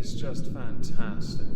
is just fantastic.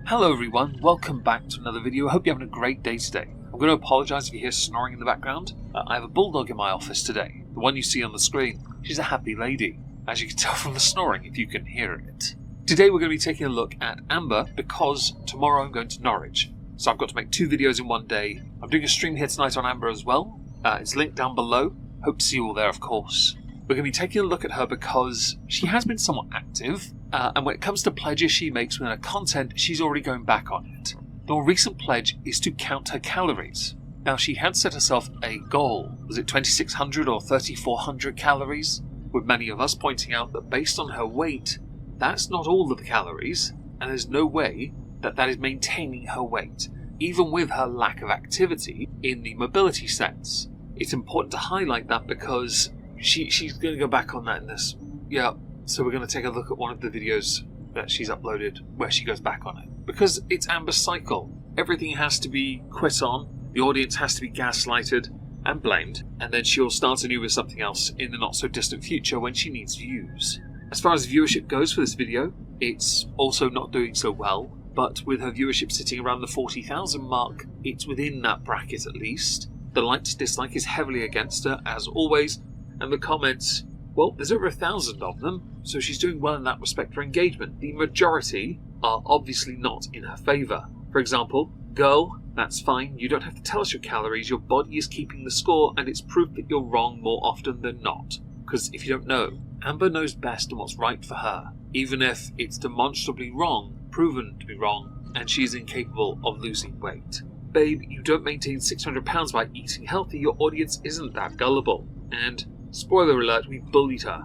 Hello everyone, welcome back to another video. I hope you're having a great day today. I'm going to apologise if you hear snoring in the background. I have a bulldog in my office today. The one you see on the screen. She's a happy lady, as you can tell from the snoring if you can hear it. Today we're going to be taking a look at Amber because tomorrow I'm going to Norwich. So I've got to make 2 videos in one day. I'm doing a stream here tonight on Amber as well. It's linked down below. Hope to see you all there, of course. We're going to be taking a look at her because she has been somewhat active, and when it comes to pledges she makes within her content, she's already going back on it. The more recent pledge is to count her calories. Now, she had set herself a goal. Was it 2,600 or 3,400 calories? With many of us pointing out that based on her weight, that's not all of the calories, and there's no way that that is maintaining her weight, even with her lack of activity in the mobility sense. It's important to highlight that because she's going to go back on that in this. Yeah, so we're going to take a look at one of the videos that she's uploaded where she goes back on it. Because it's Amber's cycle. Everything has to be quit on, the audience has to be gaslighted and blamed, and then she'll start anew with something else in the not so distant future when she needs views. As far as viewership goes for this video, it's also not doing so well, but with her viewership sitting around the 40,000 mark, it's within that bracket at least. The like to dislike is heavily against her, as always, and the comments, well, there's over 1,000 of them, so she's doing well in that respect for engagement. The majority are obviously not in her favour. For example, girl, that's fine, you don't have to tell us your calories, your body is keeping the score, and it's proof that you're wrong more often than not. Because if you don't know, Amber knows best on what's right for her, even if it's demonstrably wrong, proven to be wrong, and she is incapable of losing weight. Babe, you don't maintain 600 pounds by eating healthy, your audience isn't that gullible. And, spoiler alert, we bullied her.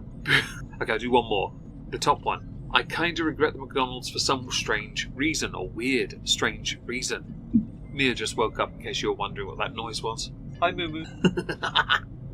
Okay, I'll do one more. The top one. I kinda regret the McDonald's for some strange reason, or weird, strange reason. Mia just woke up in case you were wondering what that noise was. Hi, Moo.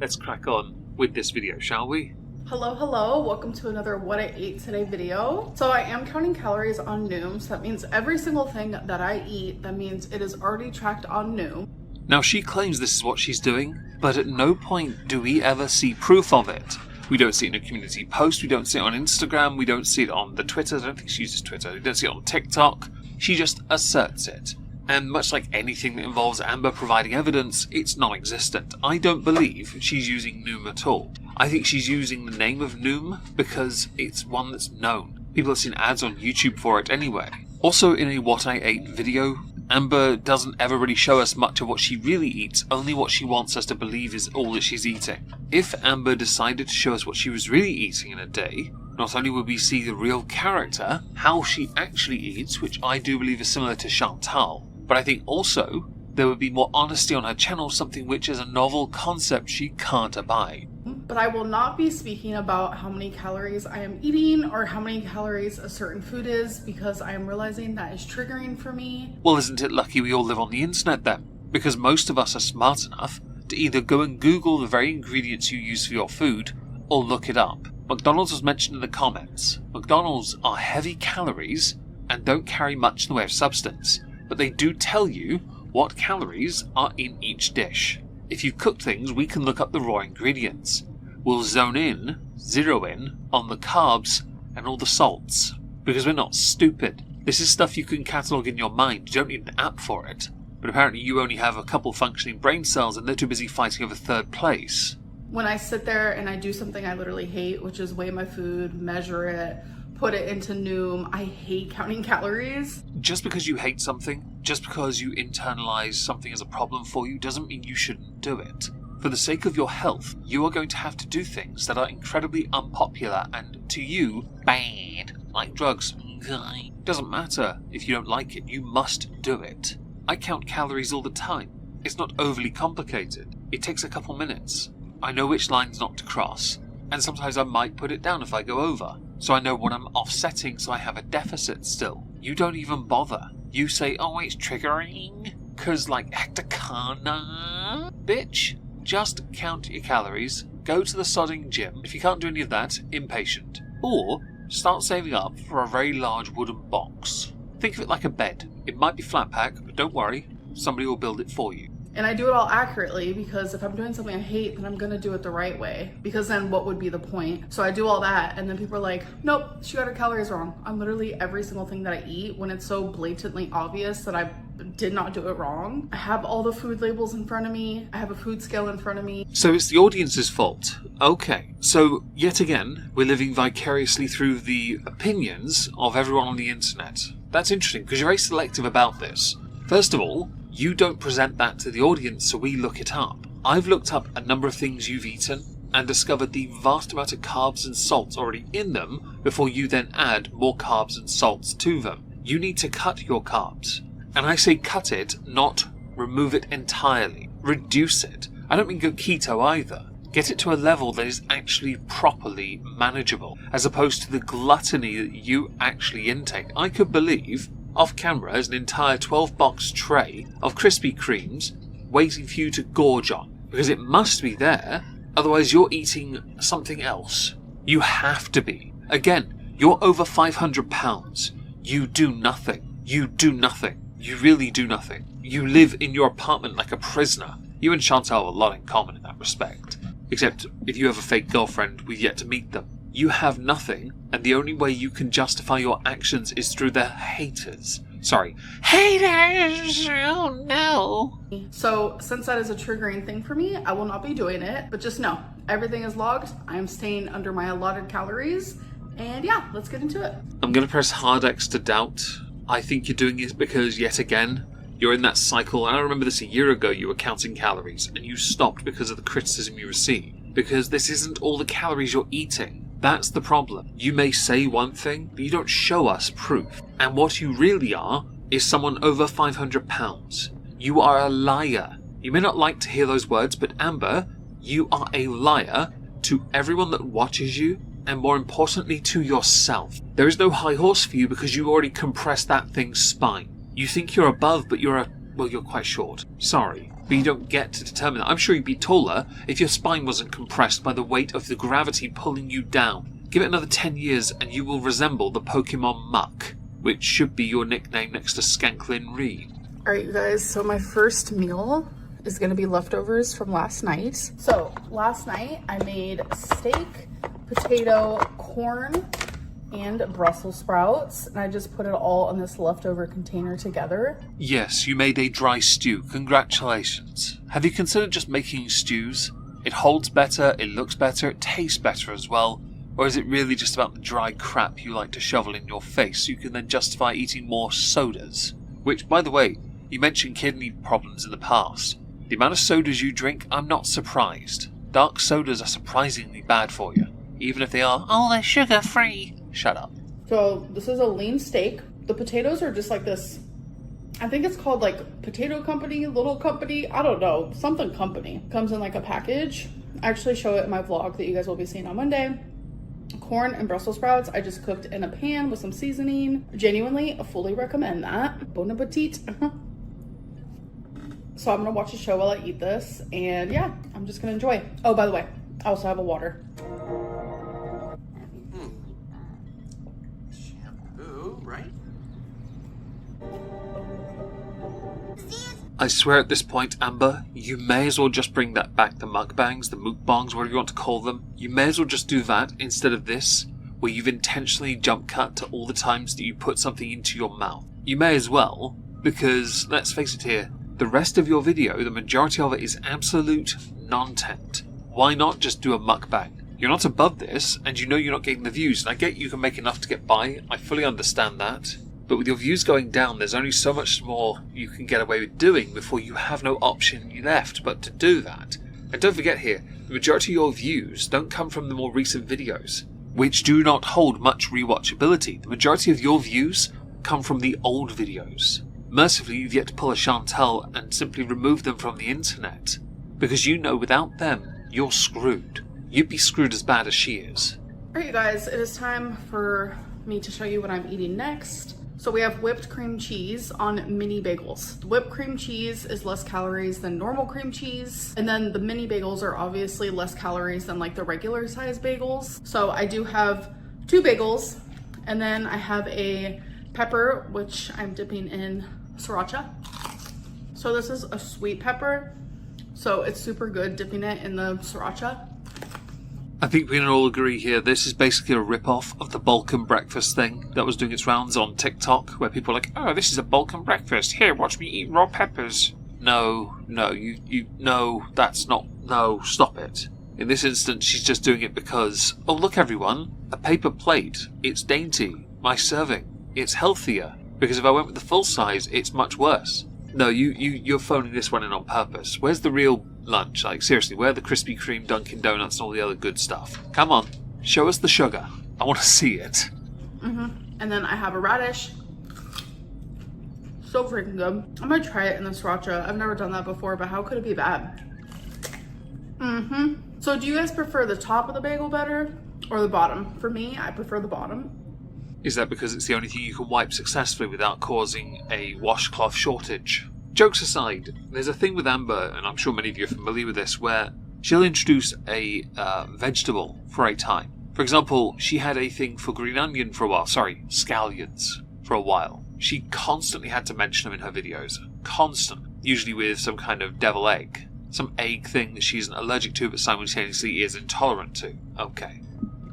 Let's crack on with this video, shall we? Hello, welcome to another What I Ate Today video. So I am counting calories on Noom, so that means every single thing that I eat, that means it is already tracked on Noom. Now she claims this is what she's doing, but at no point do we ever see proof of it. We don't see it in a community post, we don't see it on Instagram, we don't see it on the Twitter, I don't think she uses Twitter, we don't see it on TikTok. She just asserts it. And much like anything that involves Amber providing evidence, it's non-existent. I don't believe she's using Noom at all. I think she's using the name of Noom because it's one that's known. People have seen ads on YouTube for it anyway. Also, in a What I Ate video, Amber doesn't ever really show us much of what she really eats, only what she wants us to believe is all that she's eating. If Amber decided to show us what she was really eating in a day, not only would we see the real character, how she actually eats, which I do believe is similar to Chantal, but I think also there would be more honesty on her channel, something which is a novel concept she can't abide. But I will not be speaking about how many calories I am eating or how many calories a certain food is because I am realizing that is triggering for me. Well, isn't it lucky we all live on the internet then? Because most of us are smart enough to either go and Google the very ingredients you use for your food or look it up. McDonald's was mentioned in the comments. McDonald's are heavy calories and don't carry much in the way of substance, but they do tell you what calories are in each dish. If you cook things, we can look up the raw ingredients. We'll zero in on the carbs and all the salts, because we're not stupid. This is stuff you can catalogue in your mind, you don't need an app for it. But apparently you only have a couple functioning brain cells and they're too busy fighting over third place. When I sit there and I do something I literally hate, which is weigh my food, measure it, put it into Noom, I hate counting calories. Just because you hate something, just because you internalize something as a problem for you, doesn't mean you shouldn't do it. For the sake of your health, you are going to have to do things that are incredibly unpopular and, to you, bad, like drugs. Doesn't matter if you don't like it, you must do it. I count calories all the time. It's not overly complicated. It takes a couple minutes. I know which lines not to cross, and sometimes I might put it down if I go over, so I know what I'm offsetting so I have a deficit still. You don't even bother. You say, oh, it's triggering, cause like hecticana, bitch. Just count your calories, go to the sodding gym. If you can't do any of that, impatient. Or start saving up for a very large wooden box. Think of it like a bed. It might be flat pack, but don't worry, somebody will build it for you. And I do it all accurately, because if I'm doing something I hate, then I'm gonna do it the right way, because then what would be the point? So I do all that, and then people are like, nope, she got her calories wrong on literally every single thing that I eat, when it's so blatantly obvious that I did not do it wrong. I have all the food labels in front of me. I have a food scale in front of me. So it's the audience's fault. Okay, so yet again, we're living vicariously through the opinions of everyone on the internet. That's interesting, because you're very selective about this. First of all, you don't present that to the audience, so we look it up. I've looked up a number of things you've eaten and discovered the vast amount of carbs and salts already in them before you then add more carbs and salts to them. You need to cut your carbs. And I say cut it, not remove it entirely. Reduce it. I don't mean go keto either. Get it to a level that is actually properly manageable, as opposed to the gluttony that you actually intake. I could believe off camera is an entire 12-box tray of Krispy Kremes waiting for you to gorge on, because it must be there, otherwise you're eating something else. You have to be. Again, you're over 500 pounds. You do nothing. You do nothing. You really do nothing. You live in your apartment like a prisoner. You and Chantal have a lot in common in that respect. Except if you have a fake girlfriend, we've yet to meet them. You have nothing, and the only way you can justify your actions is through the haters. Sorry. Haters! Oh no! So, since that is a triggering thing for me, I will not be doing it. But just know, everything is logged. I am staying under my allotted calories. And yeah, let's get into it. I'm going to press hard X to doubt. I think you're doing it because, yet again, you're in that cycle. And I remember this a year ago, you were counting calories, and you stopped because of the criticism you received. Because this isn't all the calories you're eating. That's the problem. You may say one thing, but you don't show us proof. And what you really are is someone over 500 pounds. You are a liar. You may not like to hear those words, but Amber, you are a liar to everyone that watches you, and more importantly to yourself. There is no high horse for you because you already compressed that thing's spine. You think you're above, but you're quite short. Sorry. But you don't get to determine that. I'm sure you'd be taller if your spine wasn't compressed by the weight of the gravity pulling you down. Give it another 10 years and you will resemble the Pokemon Muck, which should be your nickname next to Skanklin Reed. Alright, you guys, so my first meal is going to be leftovers from last night. So, last night I made steak, potato, corn, and Brussels sprouts, and I just put it all in this leftover container together. Yes, you made a dry stew. Congratulations. Have you considered just making stews? It holds better, it looks better, it tastes better as well. Or is it really just about the dry crap you like to shovel in your face so you can then justify eating more sodas? Which, by the way, you mentioned kidney problems in the past. The amount of sodas you drink, I'm not surprised. Dark sodas are surprisingly bad for you. Even if they are, oh, they're sugar-free. Shut up. So this is a lean steak. The potatoes are just like this, I think it's called like Potato Company, Little Company, I don't know, something company. Comes in like a package. I actually show it in my vlog that you guys will be seeing on Monday. Corn and Brussels sprouts, I just cooked in a pan with some seasoning. Genuinely, I fully recommend that. Bon appetit. So I'm gonna watch a show while I eat this, and yeah, I'm just gonna enjoy. Oh, by the way, I also have a water. I swear at this point, Amber, you may as well just bring that back, the mukbangs, the mukbangs, whatever you want to call them. You may as well just do that instead of this, where you've intentionally jump cut to all the times that you put something into your mouth. You may as well, because, let's face it here, the rest of your video, the majority of it is absolute non-tent. Why not just do a mukbang? You're not above this, and you know you're not getting the views, and I get you can make enough to get by, I fully understand that. But with your views going down, there's only so much more you can get away with doing before you have no option left but to do that. And don't forget here, the majority of your views don't come from the more recent videos, which do not hold much rewatchability. The majority of your views come from the old videos. Mercifully, you've yet to pull a Chantal and simply remove them from the internet, because you know without them, you're screwed. You'd be screwed as bad as she is. Alright you guys, it is time for me to show you what I'm eating next. So we have whipped cream cheese on mini bagels. The whipped cream cheese is less calories than normal cream cheese. And then the mini bagels are obviously less calories than like the regular size bagels. So I do have 2 bagels, and then I have a pepper, which I'm dipping in sriracha. So this is a sweet pepper. So it's super good dipping it in the sriracha. I think we can all agree here, this is basically a rip-off of the Balkan breakfast thing that was doing its rounds on TikTok, where people are like, oh, this is a Balkan breakfast, here, watch me eat raw peppers. No, that's not, no, stop it. In this instance, she's just doing it because, oh, look everyone, a paper plate, it's dainty, my serving, it's healthier, because if I went with the full size, it's much worse. No, you're phoning this one in on purpose. Where's the real lunch? Like, seriously, where are the Krispy Kreme, Dunkin' Donuts, and all the other good stuff? Come on, show us the sugar. I want to see it. And then I have a radish. So freaking good. I'm gonna try it in the sriracha. I've never done that before, but how could it be bad? So do you guys prefer the top of the bagel better or the bottom? For me, I prefer the bottom. Is that because it's the only thing you can wipe successfully without causing a washcloth shortage? Jokes aside, there's a thing with Amber, and I'm sure many of you are familiar with this, where she'll introduce a vegetable for a time. For example, she had a thing for green onion for a while, scallions for a while. She constantly had to mention them in her videos. Constant. Usually with some kind of devil egg. Some egg thing that she isn't allergic to but simultaneously is intolerant to. Okay.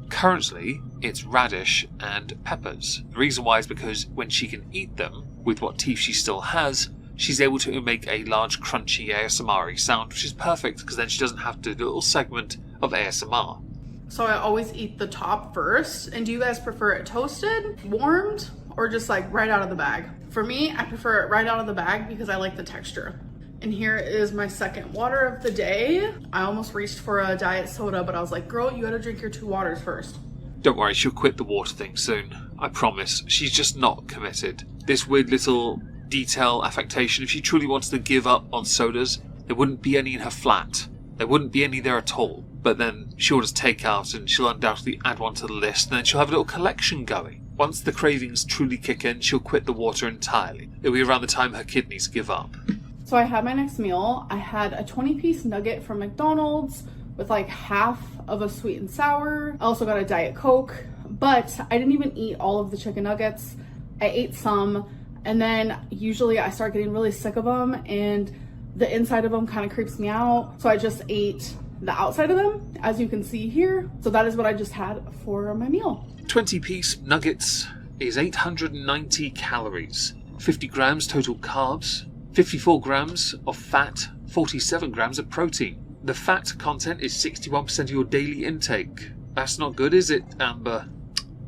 Currently, it's radish and peppers. The reason why is because when she can eat them, with what teeth she still has, she's able to make a large crunchy ASMR-y sound, which is perfect because then she doesn't have to do a little segment of ASMR. So I always eat the top first. And do you guys prefer it toasted, warmed, or just like right out of the bag? For me, I prefer it right out of the bag because I like the texture. And here is my second water of the day. I almost reached for a diet soda, but I was like, girl, you gotta drink your 2 waters first. Don't worry, she'll quit the water thing soon. I promise. She's just not committed. This weird little detail affectation, if she truly wanted to give up on sodas, there wouldn't be any in her flat. There wouldn't be any there at all. But then she'll just take out and she'll undoubtedly add one to the list, and then she'll have a little collection going. Once the cravings truly kick in, she'll quit the water entirely. It'll be around the time her kidneys give up. So I had my next meal. I had a 20-piece nugget from McDonald's with like half of a sweet and sour. I also got a Diet Coke, but I didn't even eat all of the chicken nuggets. I ate some, and then usually I start getting really sick of them, and the inside of them kind of creeps me out. So I just ate the outside of them, as you can see here. So that is what I just had for my meal. 20-piece nuggets is 890 calories, 50 grams total carbs, 54 grams of fat, 47 grams of protein. The fat content is 61% of your daily intake. That's not good, is it, Amber?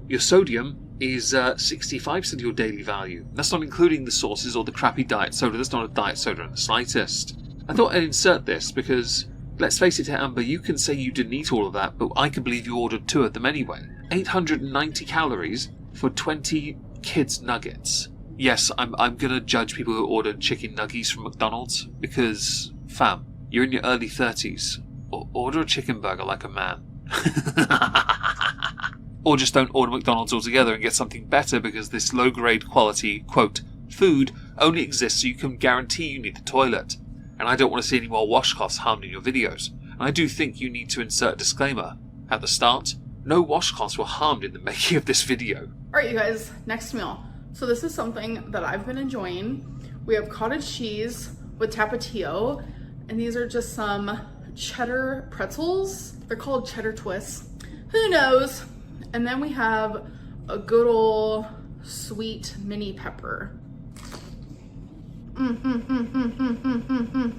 Your sodium is 65% of your daily value. That's not including the sauces or the crappy diet soda. That's not a diet soda in the slightest. I thought I'd insert this because, let's face it, Amber, you can say you didn't eat all of that, but I can believe you ordered 2 of them anyway. 890 calories for 20 kids' nuggets. Yes, I'm gonna judge people who ordered chicken nuggies from McDonald's because, fam, you're in your early 30s. Order a chicken burger like a man. Or just don't order McDonald's altogether and get something better because this low-grade quality, quote, food only exists so you can guarantee you need the toilet. And I don't want to see any more washcloths harmed in your videos. And I do think you need to insert a disclaimer. At the start, no washcloths were harmed in the making of this video. Alright, you guys, next meal. So this is something that I've been enjoying. We have cottage cheese with tapatio, and these are just some cheddar pretzels. They're called cheddar twists. Who knows? And then we have a good old sweet mini pepper. I'm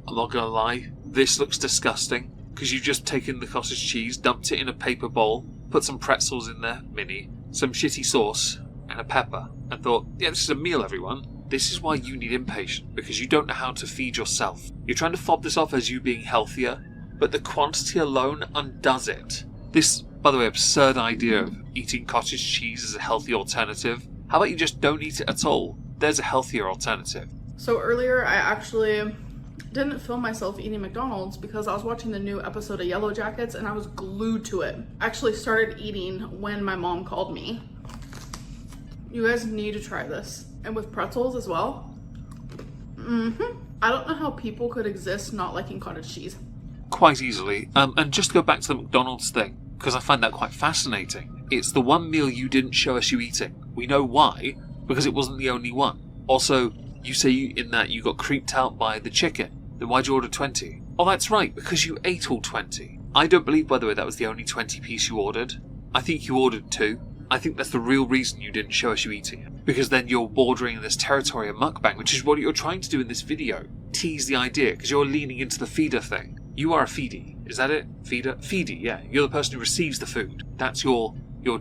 not gonna lie, this looks disgusting because you've just taken the cottage cheese, dumped it in a paper bowl, put some pretzels in there, mini, some shitty sauce, and a pepper, and thought, yeah, this is a meal, everyone. This is why you need impatient, because you don't know how to feed yourself. You're trying to fob this off as you being healthier, but the quantity alone undoes it. This, by the way, absurd idea of eating cottage cheese as a healthy alternative, how about you just don't eat it at all? There's a healthier alternative. So earlier I actually didn't film myself eating McDonald's because I was watching the new episode of Yellow Jackets and I was glued to it. I actually started eating when my mom called me. You guys need to try this. And with pretzels as well. I don't know how people could exist not liking cottage cheese. Quite easily. And just to go back to the McDonald's thing, because I find that quite fascinating. It's the one meal you didn't show us you eating. We know why, because it wasn't the only one. Also, You say in that you got creeped out by the chicken. Then why'd you order 20? Oh, that's right, because you ate all 20. I don't believe, by the way, that was the only 20 piece you ordered. I think you ordered 2. I think that's the real reason you didn't show us you eating it. Because then you're bordering in this territory of mukbang, which is what you're trying to do in this video. Tease the idea, because you're leaning into the feeder thing. You are a feedie. Is that it? Feeder? Feedie, yeah. You're the person who receives the food. That's your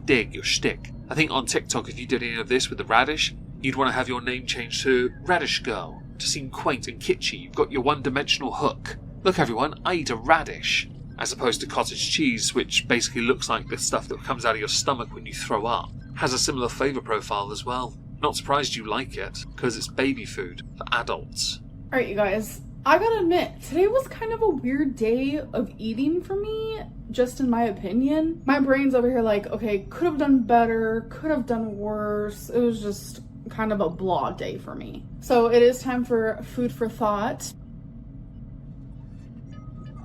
dig, your shtick. I think on TikTok, if you did any of this with the radish, you'd want to have your name changed to Radish Girl, to seem quaint and kitschy. You've got your one-dimensional hook. Look everyone, I eat a radish. As opposed to cottage cheese, which basically looks like the stuff that comes out of your stomach when you throw up. Has a similar flavour profile as well. Not surprised you like it, because it's baby food for adults. Alright, you guys. I gotta admit, today was kind of a weird day of eating for me, just in my opinion. My brain's over here like, okay, could have done better, could have done worse. It was just kind of a blah day for me. So it is time for food for thought.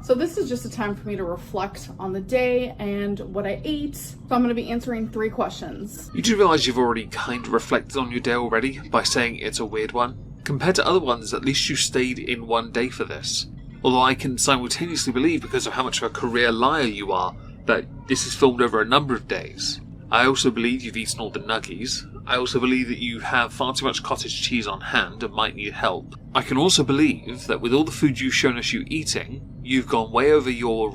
So this is just a time for me to reflect on the day and what I ate. So I'm going to be answering 3 questions. You do realise you've already kind of reflected on your day already by saying it's a weird one? Compared to other ones, at least you stayed in one day for this. Although I can simultaneously believe, because of how much of a career liar you are, that this is filmed over a number of days. I also believe you've eaten all the nuggies. I also believe that you have far too much cottage cheese on hand and might need help. I can also believe that with all the food you've shown us you eating, you've gone way over your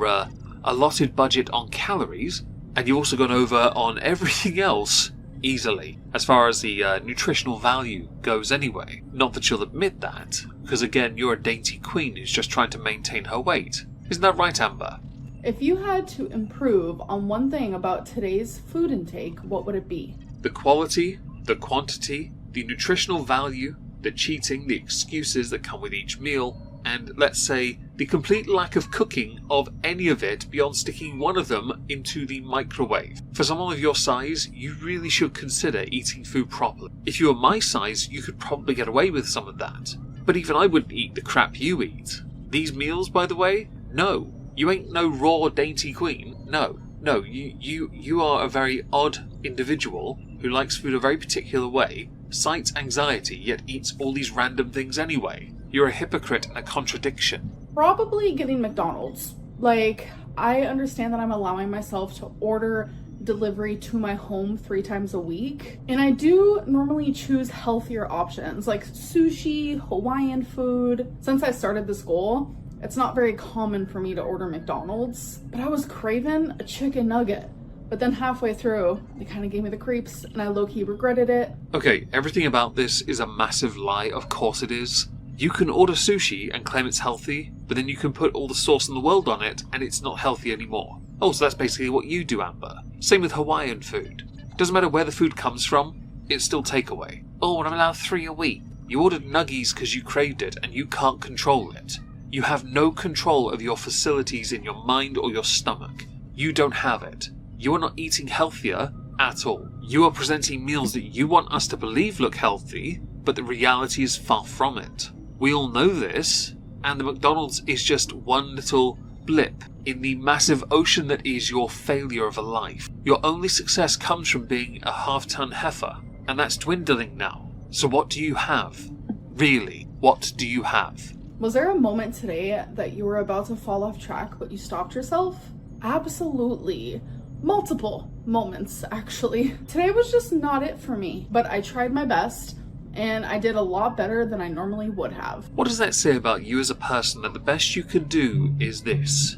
allotted budget on calories, and you've also gone over on everything else easily, as far as the nutritional value goes anyway. Not that you'll admit that, because again, you're a dainty queen who's just trying to maintain her weight. Isn't that right, Amber? If you had to improve on one thing about today's food intake, what would it be? The quality, the quantity, the nutritional value, the cheating, the excuses that come with each meal, and let's say the complete lack of cooking of any of it beyond sticking one of them into the microwave. For someone of your size, you really should consider eating food properly. If you were my size, you could probably get away with some of that. But even I wouldn't eat the crap you eat. These meals, by the way, no. You ain't no raw dainty queen. No, you are a very odd individual who likes food a very particular way, cites anxiety, yet eats all these random things anyway. You're a hypocrite and a contradiction. Probably getting McDonald's. Like, I understand that I'm allowing myself to order delivery to my home 3 times a week, and I do normally choose healthier options like sushi, Hawaiian food. Since I started this goal, it's not very common for me to order McDonald's, but I was craving a chicken nugget. But then halfway through, they kind of gave me the creeps, and I low-key regretted it. Okay, everything about this is a massive lie, of course it is. You can order sushi and claim it's healthy, but then you can put all the sauce in the world on it, and it's not healthy anymore. Oh, so that's basically what you do, Amber. Same with Hawaiian food. Doesn't matter where the food comes from, it's still takeaway. Oh, and I'm allowed 3 a week. You ordered nuggies because you craved it, and you can't control it. You have no control of your facilities in your mind or your stomach. You don't have it. You are not eating healthier at all. You are presenting meals that you want us to believe look healthy, but the reality is far from it. We all know this, and the McDonald's is just one little blip in the massive ocean that is your failure of a life. Your only success comes from being a half-ton heifer, and that's dwindling now. So what do you have? Really, what do you have? Was there a moment today that you were about to fall off track, but you stopped yourself? Absolutely. Multiple moments, actually. Today was just not it for me, but I tried my best, and I did a lot better than I normally would have. What does that say about you as a person, that the best you can do is this?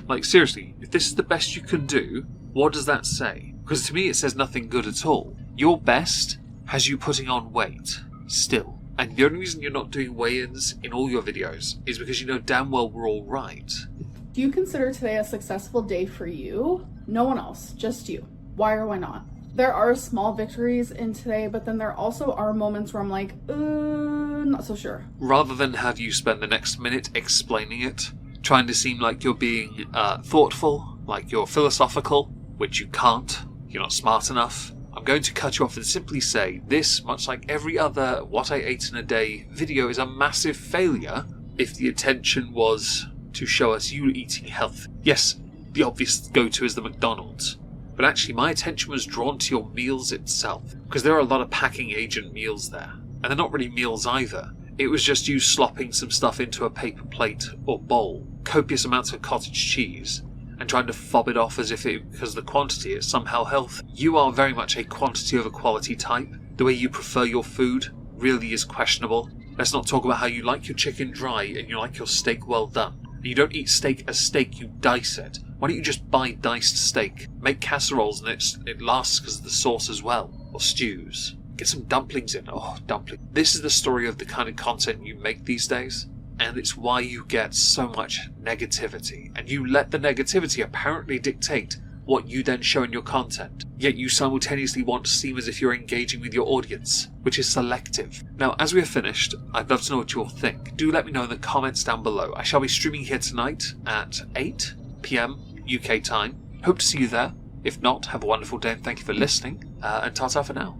Like, seriously, if this is the best you can do, what does that say? Because to me it says nothing good at all. Your best has you putting on weight, still. And the only reason you're not doing weigh-ins in all your videos is because you know damn well we're all right. Do you consider today a successful day for you? No one else, just you. Why or why not? There are small victories in today, but then there also are moments where I'm like, not so sure. Rather than have you spend the next minute explaining it, trying to seem like you're being thoughtful, like you're philosophical, which you can't, you're not smart enough, I'm going to cut you off and simply say this, much like every other What I Ate in a Day video, is a massive failure if the intention was to show us you eating healthy. Yes, the obvious go-to is the McDonald's, but actually my attention was drawn to your meals itself, because there are a lot of packing agent meals there. And they're not really meals either. It was just you slopping some stuff into a paper plate or bowl, copious amounts of cottage cheese, and trying to fob it off as if because the quantity is somehow healthy. You are very much a quantity over quality type. The way you prefer your food really is questionable. Let's not talk about how you like your chicken dry and you like your steak well done. You don't eat steak as steak, you dice it. Why don't you just buy diced steak? Make casseroles and it lasts because of the sauce as well. Or stews. Get some dumplings in. Oh, dumpling. This is the story of the kind of content you make these days. And it's why you get so much negativity. And you let the negativity apparently dictate what you then show in your content. Yet you simultaneously want to seem as if you're engaging with your audience, which is selective. Now, as we have finished, I'd love to know what you all think. Do let me know in the comments down below. I shall be streaming here tonight at 8 PM UK time. Hope to see you there. If not, have a wonderful day and thank you for listening. And ta-ta for now.